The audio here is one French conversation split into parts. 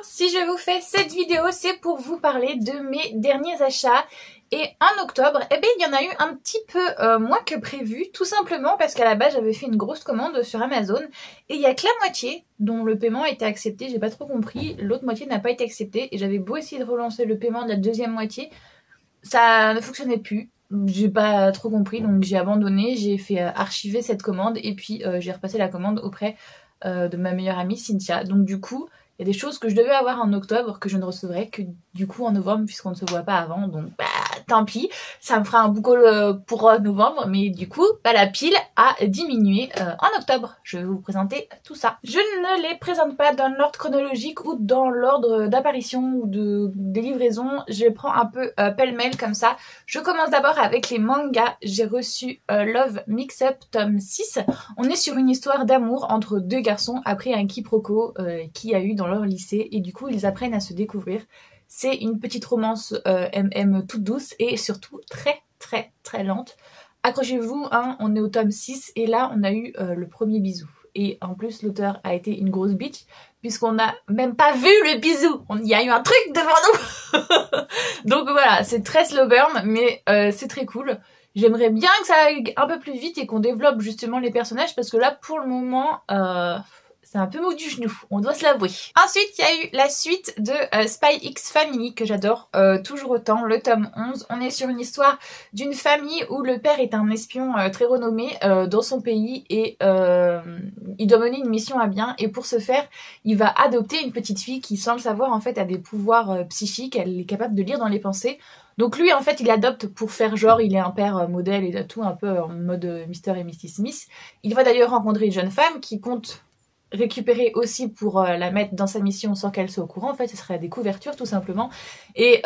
Si je vous fais cette vidéo, c'est pour vous parler de mes derniers achats. Et en octobre, eh bien, il y en a eu un petit peu moins que prévu, tout simplement parce qu'à la base, j'avais fait une grosse commande sur Amazon et il y a que la moitié dont le paiement a été accepté, j'ai pas trop compris, l'autre moitié n'a pas été acceptée et j'avais beau essayer de relancer le paiement de la deuxième moitié, ça ne fonctionnait plus. J'ai pas trop compris, donc j'ai abandonné, j'ai fait archiver cette commande et puis j'ai repassé la commande auprès de ma meilleure amie Cynthia. Donc du coup, il y a des choses que je devais avoir en octobre que je ne recevrai que du coup en novembre puisqu'on ne se voit pas avant. Donc bah tant pis, ça me fera un book haul pour novembre, mais du coup bah, la pile a diminué en octobre. Je vais vous présenter tout ça. Je ne les présente pas dans l'ordre chronologique ou dans l'ordre d'apparition ou des livraisons. Je les prends un peu pêle-mêle comme ça. Je commence d'abord avec les mangas. J'ai reçu Love Mix-Up tome 6. On est sur une histoire d'amour entre deux garçons après un quiproquo qu'il y a eu dans leur lycée et du coup ils apprennent à se découvrir. C'est une petite romance MM toute douce et surtout très lente. Accrochez-vous, hein, on est au tome 6 et là on a eu le premier bisou. Et en plus l'auteur a été une grosse bitch puisqu'on n'a même pas vu le bisou. Il y a eu un truc devant nous. Donc voilà, c'est très slow burn mais c'est très cool. J'aimerais bien que ça aille un peu plus vite et qu'on développe justement les personnages parce que là pour le moment c'est un peu mou du genou, on doit se l'avouer. Ensuite, il y a eu la suite de Spy X Family que j'adore toujours autant, le tome 11. On est sur une histoire d'une famille où le père est un espion très renommé dans son pays et il doit mener une mission à bien. Et pour ce faire, il va adopter une petite fille qui, sans le savoir, en fait, a des pouvoirs psychiques. Elle est capable de lire dans les pensées. Donc lui, en fait, il adopte pour faire genre, il est un père modèle et tout, un peu en mode Mr. et Mrs. Smith. Il va d'ailleurs rencontrer une jeune femme qui compte récupérer aussi pour la mettre dans sa mission sans qu'elle soit au courant. En fait, ce serait des couvertures tout simplement. Et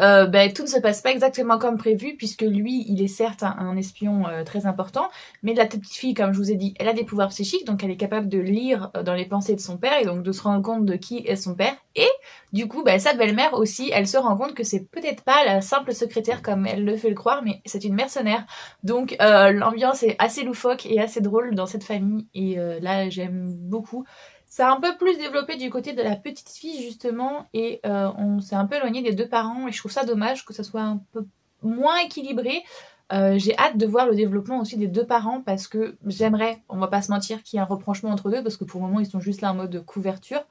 tout ne se passe pas exactement comme prévu puisque lui, il est certes un espion très important, mais la petite fille, comme je vous ai dit, elle a des pouvoirs psychiques, donc elle est capable de lire dans les pensées de son père et donc de se rendre compte de qui est son père. Et du coup, sa belle-mère aussi, elle se rend compte que c'est peut-être pas la simple secrétaire comme elle le fait le croire, mais c'est une mercenaire. Donc l'ambiance est assez loufoque et assez drôle dans cette famille et là, j'aime beaucoup. C'est un peu plus développé du côté de la petite fille justement et on s'est un peu éloigné des deux parents et je trouve ça dommage que ça soit un peu moins équilibré. J'ai hâte de voir le développement aussi des deux parents parce que j'aimerais, on va pas se mentir, qu'il y ait un rapprochement entre deux parce que pour le moment ils sont juste là en mode couverture.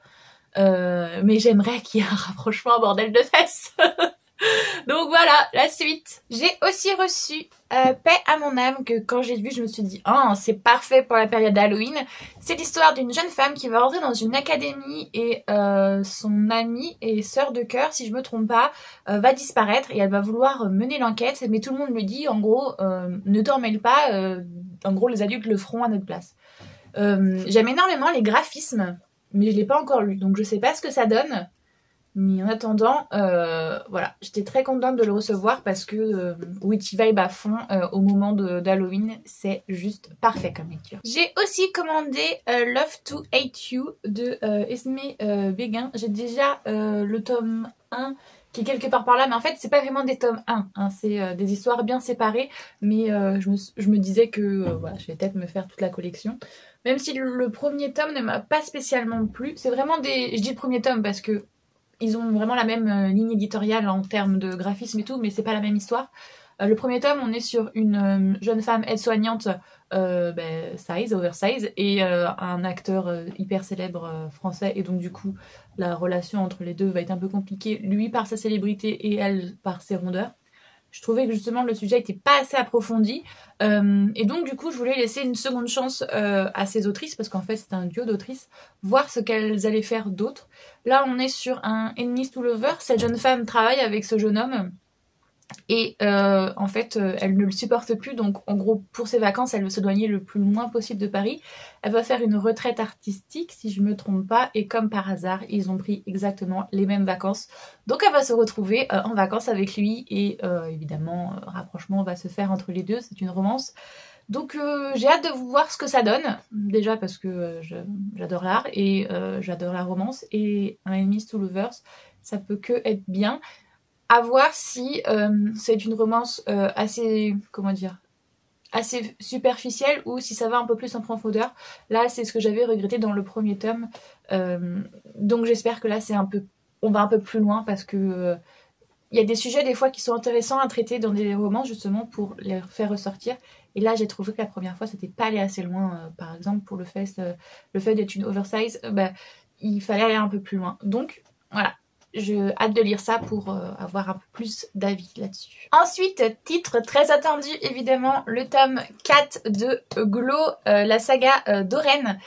Mais j'aimerais qu'il y ait un rapprochement, bordel de fesses. Donc voilà, la suite. J'ai aussi reçu Paix à mon âme que quand j'ai vu je me suis dit oh c'est parfait pour la période d'Halloween. C'est l'histoire d'une jeune femme qui va rentrer dans une académie et son amie et sœur de cœur si je me trompe pas va disparaître et elle va vouloir mener l'enquête mais tout le monde lui dit en gros ne t'en mêle pas, en gros les adultes le feront à notre place. J'aime énormément les graphismes mais je l'ai pas encore lu donc je sais pas ce que ça donne. Mais en attendant, voilà, j'étais très contente de le recevoir parce que Witchy Vibe à fond au moment d'Halloween, c'est juste parfait comme lecture. J'ai aussi commandé Love to Hate You de Esme Béguin. J'ai déjà le tome 1 qui est quelque part par là, mais en fait c'est pas vraiment des tomes 1, hein, c'est des histoires bien séparées, mais je me disais que voilà, je vais peut-être me faire toute la collection. Même si le premier tome ne m'a pas spécialement plu, c'est vraiment des... Je dis le premier tome parce que ils ont vraiment la même ligne éditoriale en termes de graphisme et tout, mais c'est pas la même histoire. Le premier tome, on est sur une jeune femme aide-soignante oversize, et un acteur hyper célèbre français, et donc du coup, la relation entre les deux va être un peu compliquée, lui par sa célébrité et elle par ses rondeurs. Je trouvais que justement le sujet n'était pas assez approfondi et donc du coup je voulais laisser une seconde chance à ces autrices parce qu'en fait c'est un duo d'autrices, voir ce qu'elles allaient faire d'autre. Là on est sur un Enemies to Lovers, cette jeune femme travaille avec ce jeune homme et en fait elle ne le supporte plus donc en gros pour ses vacances elle veut s'éloigner le plus loin possible de Paris. Elle va faire une retraite artistique si je me trompe pas et comme par hasard ils ont pris exactement les mêmes vacances donc elle va se retrouver en vacances avec lui et évidemment rapprochement va se faire entre les deux, c'est une romance. Donc j'ai hâte de voir ce que ça donne, déjà parce que j'adore l'art et j'adore la romance et un Enemies to Lovers ça peut que être bien. À voir si c'est une romance assez, comment dire, assez superficielle ou si ça va un peu plus en profondeur. Là, c'est ce que j'avais regretté dans le premier tome. Donc j'espère que là, c'est un peu on va un peu plus loin parce que il y a des sujets des fois qui sont intéressants à traiter dans des romans justement pour les faire ressortir. Et là j'ai trouvé que la première fois c'était pas aller assez loin. Par exemple pour le fait d'être une oversize, il fallait aller un peu plus loin. Donc voilà. J'ai hâte de lire ça pour avoir un peu plus d'avis là-dessus. Ensuite, titre très attendu, évidemment, le tome 4 de Glow, la saga d'Oren.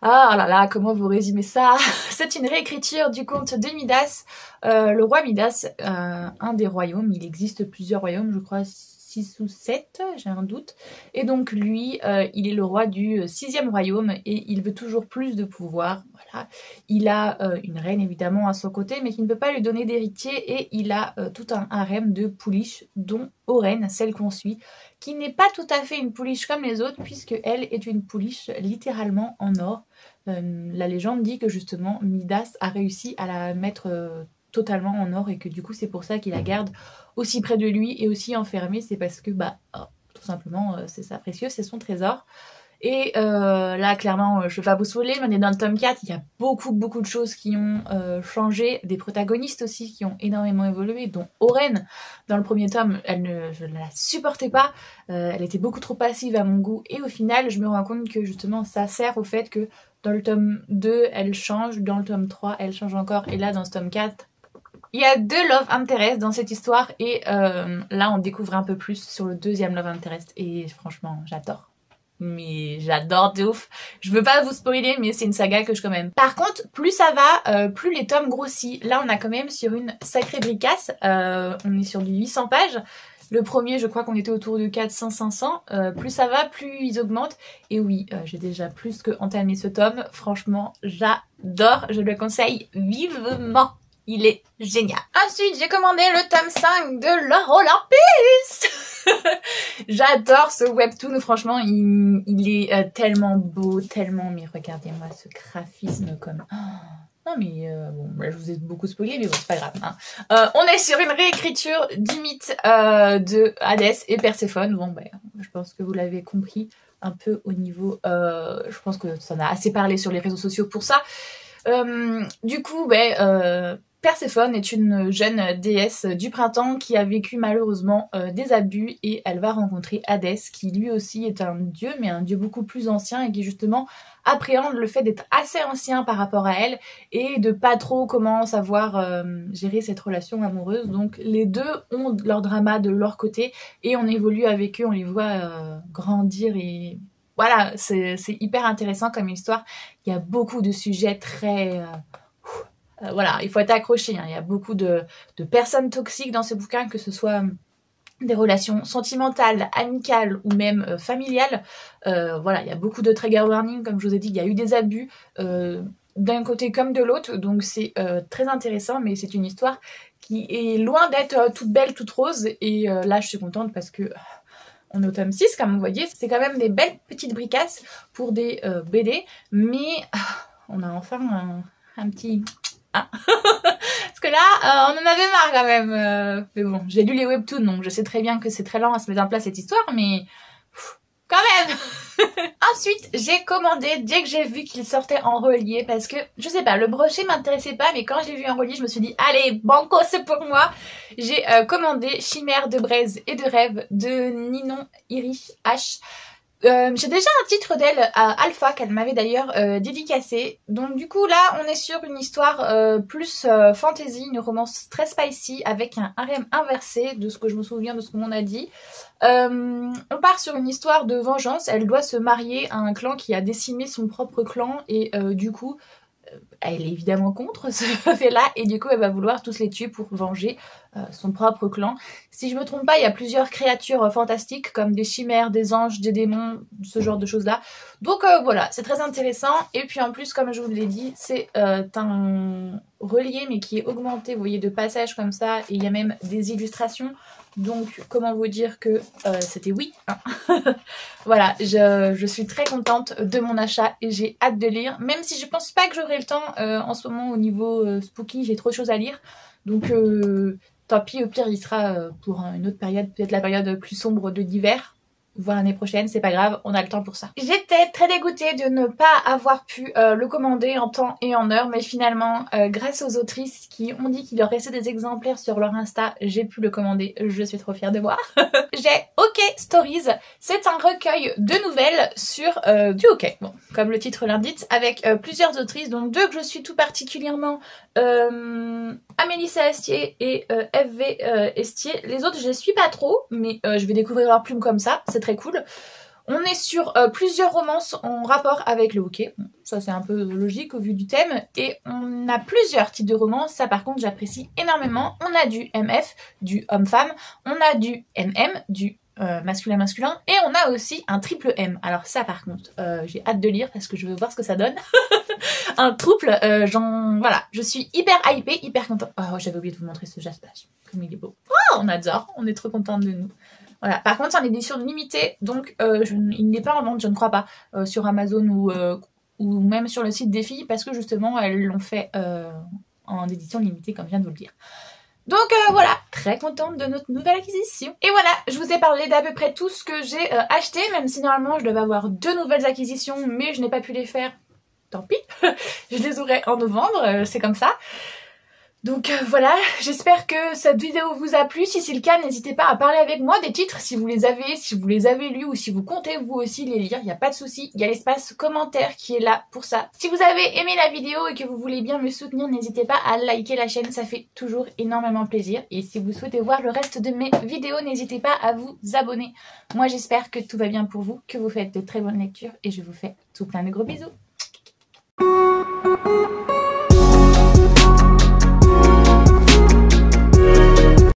Ah là là, comment vous résumez ça? C'est une réécriture du conte de Midas. Le roi Midas, un des royaumes, il existe plusieurs royaumes, je crois 6 ou 7, j'ai un doute. Et donc lui, il est le roi du 6e royaume et il veut toujours plus de pouvoir. Voilà. Il a une reine évidemment à son côté, mais qui ne peut pas lui donner d'héritier et il a tout un harem de pouliches, dont Oren, celle qu'on suit, qui n'est pas tout à fait une pouliche comme les autres, puisque elle est une pouliche littéralement en or. La légende dit que justement Midas a réussi à la mettre totalement en or et que du coup c'est pour ça qu'il la garde aussi près de lui et aussi enfermée. C'est parce que tout simplement c'est ça précieux, c'est son trésor. Et là clairement je vais pas vous spoiler, mais on est dans le tome 4, il y a beaucoup de choses qui ont changé, des protagonistes aussi qui ont énormément évolué, dont Oren. Dans le premier tome, je ne la supportais pas, elle était beaucoup trop passive à mon goût et au final je me rends compte que justement ça sert au fait que dans le tome 2 elle change, dans le tome 3 elle change encore et là dans ce tome 4 il y a 2 love interest dans cette histoire et là on découvre un peu plus sur le 2e love interest et franchement j'adore. Mais j'adore de ouf. Je veux pas vous spoiler, mais c'est une saga que je quand même. Par contre, plus ça va, plus les tomes grossissent. Là, on a quand même sur une sacrée bricasse. On est sur du 800 pages. Le premier, je crois qu'on était autour de 400-500. Plus ça va, plus ils augmentent. Et oui, j'ai déjà plus que entamé ce tome. Franchement, j'adore. Je le conseille vivement. Il est génial. Ensuite, j'ai commandé le tome 5 de Lore Olympus. J'adore ce webtoon, franchement, il est tellement beau, tellement... Mais regardez-moi ce graphisme comme... Oh. Non mais bon, là, je vous ai beaucoup spoilé, mais bon, c'est pas grave. Hein. On est sur une réécriture du mythe de Hadès et Perséphone. Bon, je pense que vous l'avez compris un peu au niveau... je pense que ça en a assez parlé sur les réseaux sociaux pour ça. Du coup, Perséphone est une jeune déesse du printemps qui a vécu malheureusement des abus et elle va rencontrer Hadès qui lui aussi est un dieu mais un dieu beaucoup plus ancien et qui justement appréhende le fait d'être assez ancien par rapport à elle et de pas trop comment savoir gérer cette relation amoureuse. Donc les deux ont leur drama de leur côté et on évolue avec eux, on les voit grandir et... Voilà, c'est hyper intéressant comme histoire. Il y a beaucoup de sujets très... voilà, il faut être accroché. Hein. Il y a beaucoup de personnes toxiques dans ce bouquin, que ce soit des relations sentimentales, amicales ou même familiales. Voilà, il y a beaucoup de trigger warning, comme je vous ai dit. Il y a eu des abus d'un côté comme de l'autre. Donc c'est très intéressant, mais c'est une histoire qui est loin d'être toute belle, toute rose. Et là, je suis contente parce que... On est au tome 6, comme vous voyez, c'est quand même des belles petites bricasses pour des BD, mais on a enfin un petit... Ah. Parce que là, on en avait marre quand même. Mais bon, j'ai lu les webtoons, donc je sais très bien que c'est très lent à se mettre en place cette histoire, mais... Quand même. Ensuite, j'ai commandé dès que j'ai vu qu'il sortait en relié parce que, je sais pas, le brochet m'intéressait pas, mais quand je l'ai vu en relié, je me suis dit, allez, banco, c'est pour moi. J'ai commandé Chimère de braise et de rêve de Ninon Iri H. J'ai déjà un titre d'elle à Alpha qu'elle m'avait d'ailleurs dédicacé. Donc du coup là on est sur une histoire plus fantasy, une romance très spicy avec un harem inversé de ce que je me souviens de ce qu'on a dit. On part sur une histoire de vengeance. Elle doit se marier à un clan qui a décimé son propre clan et du coup elle est évidemment contre ce fait-là et du coup elle va vouloir tous les tuer pour venger son propre clan. Si je me trompe pas, il y a plusieurs créatures fantastiques comme des chimères, des anges, des démons, ce genre de choses-là. Donc voilà, c'est très intéressant. Et puis en plus, comme je vous l'ai dit, c'est un relié mais qui est augmenté, vous voyez, de passages comme ça. Et il y a même des illustrations. Donc comment vous dire que c'était oui. Hein. Voilà, je suis très contente de mon achat et j'ai hâte de lire. Même si je pense pas que j'aurai le temps en ce moment au niveau spooky, j'ai trop de choses à lire. Donc tant pis, au pire il sera pour une autre période, peut-être la période plus sombre de l'hiver. voir l'année prochaine, c'est pas grave, on a le temps pour ça. J'étais très dégoûtée de ne pas avoir pu le commander en temps et en heure, mais finalement, grâce aux autrices qui ont dit qu'il leur restait des exemplaires sur leur Insta, j'ai pu le commander, je suis trop fière de moi. J'ai OK Stories, c'est un recueil de nouvelles sur du hockey, bon, comme le titre l'indique, avec plusieurs autrices, dont deux que je suis tout particulièrement, Amélie Astier et FV Estier. Les autres je les suis pas trop, mais je vais découvrir leurs plumes comme ça, c'est très cool. On est sur plusieurs romances en rapport avec le hockey, bon, ça c'est un peu logique au vu du thème, et on a plusieurs types de romances, ça par contre j'apprécie énormément. On a du MF, du homme-femme, on a du MM, du masculin-masculin, et on a aussi un triple M. Alors ça par contre, j'ai hâte de lire parce que je veux voir ce que ça donne. Un triple, voilà, je suis hyper hypée, hyper contente. Oh, j'avais oublié de vous montrer ce Jaspache, comme il est beau. Oh, on adore, on est trop contente de nous. Voilà. Par contre, c'est en édition limitée, donc il n'est pas en vente, je ne crois pas, sur Amazon ou même sur le site des filles, parce que justement, elles l'ont fait en édition limitée, comme je viens de vous le dire. Donc voilà, très contente de notre nouvelle acquisition. Et voilà, je vous ai parlé d'à peu près tout ce que j'ai acheté, même si normalement je devais avoir 2 nouvelles acquisitions, mais je n'ai pas pu les faire. Tant pis, je les aurai en novembre, c'est comme ça. Donc voilà, j'espère que cette vidéo vous a plu. Si c'est le cas, n'hésitez pas à parler avec moi des titres si vous les avez lus ou si vous comptez vous aussi les lire, il n'y a pas de souci. Il y a l'espace commentaire qui est là pour ça. Si vous avez aimé la vidéo et que vous voulez bien me soutenir, n'hésitez pas à liker la chaîne, ça fait toujours énormément plaisir. Et si vous souhaitez voir le reste de mes vidéos, n'hésitez pas à vous abonner. Moi j'espère que tout va bien pour vous, que vous faites de très bonnes lectures et je vous fais tout plein de gros bisous.